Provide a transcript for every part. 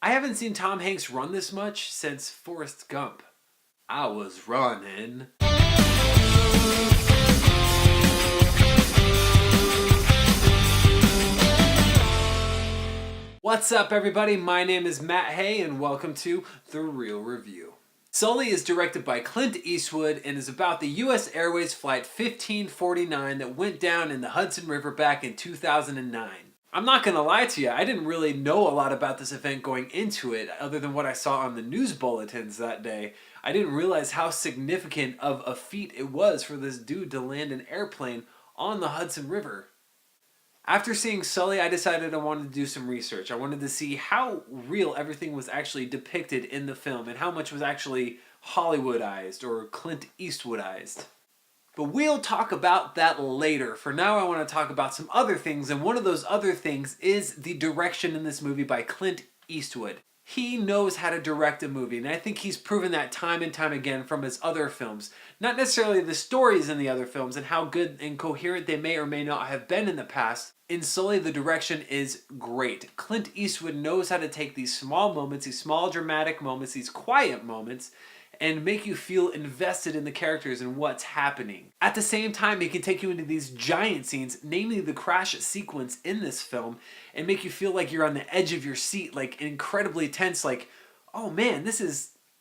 I haven't seen Tom Hanks run this much since Forrest Gump. I was running. What's up, everybody? My name is Matt Hay, and welcome to The Real Review. Sully is directed by Clint Eastwood and is about the U.S. Airways Flight 1549 that went down in the Hudson River back in 2009. I'm not gonna lie to you, I didn't really know a lot about this event going into it, other than what I saw on the news bulletins that day. I didn't realize how significant of a feat it was for this dude to land an airplane on the Hudson River. After seeing Sully, I decided I wanted to do some research. I wanted to see how real everything was actually depicted in the film and how much was actually Hollywoodized or Clint Eastwoodized. But we'll talk about that later. For now, I want to talk about some other things, and one of those other things is the direction in this movie by Clint Eastwood. He knows how to direct a movie, and I think he's proven that time and time again from his other films. Not necessarily the stories in the other films and how good and coherent they may or may not have been in the past. In Sully, the direction is great. Clint Eastwood knows how to take these small moments, these small dramatic moments, these quiet moments, and make you feel invested in the characters and what's happening. At the same time, he can take you into these giant scenes, namely the crash sequence in this film, and make you feel like you're on the edge of your seat, like incredibly tense, like, oh man,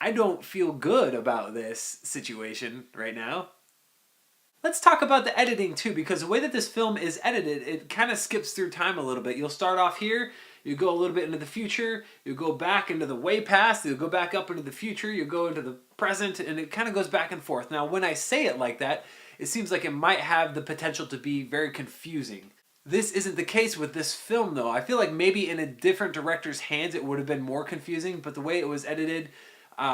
I don't feel good about this situation right now. Let's talk about the editing too, because the way that this film is edited, it kind of skips through time a little bit. You'll start off here, you go a little bit into the future, you go back into the way past, you'll go back up into the future, you go into the present, and it kind of goes back and forth. Now, when I say it like that, it seems like it might have the potential to be very confusing. This isn't the case with this film, though. I feel like maybe in a different director's hands it would have been more confusing, but the way it was edited,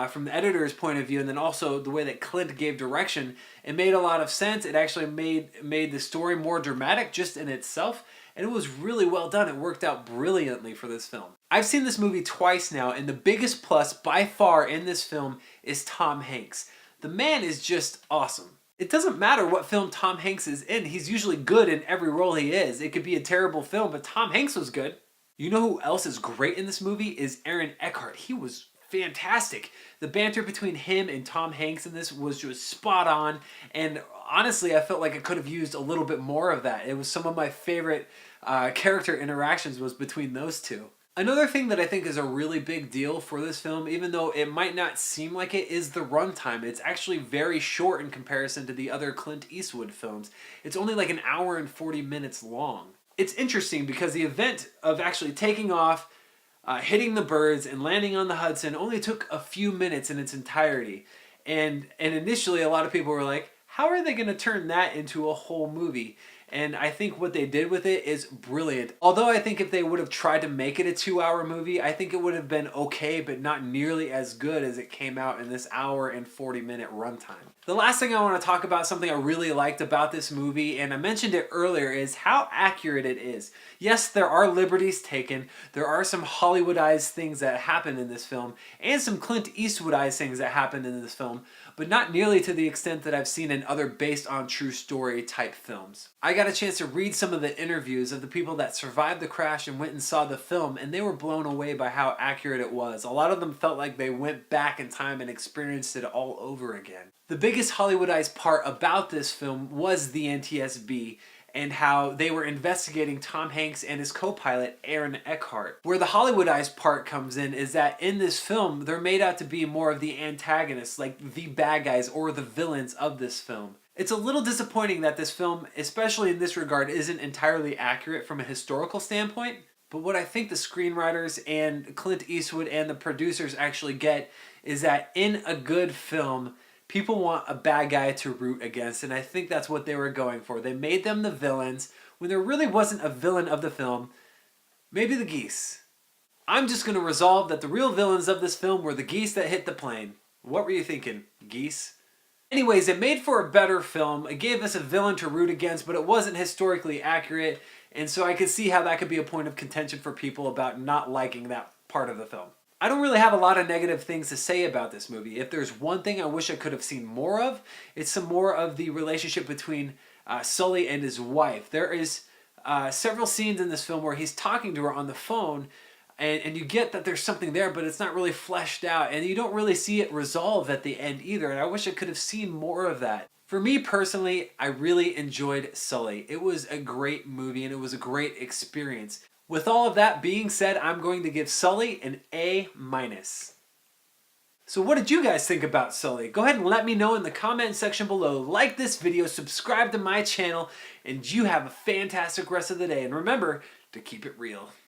from the editor's point of view, and then also the way that Clint gave direction, it made a lot of sense. It actually made the story more dramatic just in itself, and it was really well done. It worked out brilliantly for this film. I've seen this movie twice now, and the biggest plus by far in this film is Tom Hanks. The man is just awesome. It doesn't matter what film Tom Hanks is in, he's usually good in every role he is. It could be a terrible film, but Tom Hanks was good. You know who else is great in this movie is Aaron Eckhart. He was fantastic. The banter between him and Tom Hanks in this was just spot on, and honestly I felt like I could have used a little bit more of that. It was some of my favorite character interactions was between those two. Another thing that I think is a really big deal for this film, even though it might not seem like it, is the runtime. It's actually very short in comparison to the other Clint Eastwood films. It's only like an hour and 40 minutes long. It's interesting because the event of actually taking off, hitting the birds and landing on the Hudson only took a few minutes in its entirety. And initially a lot of people were like, how are they going to turn that into a whole movie? And I think what they did with it is brilliant. Although I think if they would have tried to make it a 2-hour movie, I think it would have been okay, but not nearly as good as it came out in this hour and 40-minute runtime. The last thing I want to talk about, something I really liked about this movie, and I mentioned it earlier, is how accurate it is. Yes, there are liberties taken, there are some Hollywoodized things that happen in this film, and some Clint Eastwoodized things that happen in this film, but not nearly to the extent that I've seen in other based on true story type films. I got a chance to read some of the interviews of the people that survived the crash and went and saw the film, and they were blown away by how accurate it was. A lot of them felt like they went back in time and experienced it all over again. The biggest Hollywoodized part about this film was the NTSB and how they were investigating Tom Hanks and his co-pilot Aaron Eckhart. Where the Hollywoodized part comes in is that in this film, they're made out to be more of the antagonists, like the bad guys or the villains of this film. It's a little disappointing that this film, especially in this regard, isn't entirely accurate from a historical standpoint, but what I think the screenwriters and Clint Eastwood and the producers actually get is that in a good film, people want a bad guy to root against, and I think that's what they were going for. They made them the villains when there really wasn't a villain of the film. Maybe the geese. I'm just going to resolve that the real villains of this film were the geese that hit the plane. What were you thinking, geese? Anyways, it made for a better film. It gave us a villain to root against, but it wasn't historically accurate, and so I could see how that could be a point of contention for people about not liking that part of the film. I don't really have a lot of negative things to say about this movie. If there's one thing I wish I could have seen more of, it's some more of the relationship between Sully and his wife. There is several scenes in this film where he's talking to her on the phone, And you get that there's something there, but it's not really fleshed out, and you don't really see it resolve at the end either, and I wish I could have seen more of that. For me personally, I really enjoyed Sully. It was a great movie and it was a great experience. With all of that being said, I'm going to give Sully an A-. So what did you guys think about Sully? Go ahead and let me know in the comment section below. Like this video, subscribe to my channel, and you have a fantastic rest of the day. And remember to keep it real.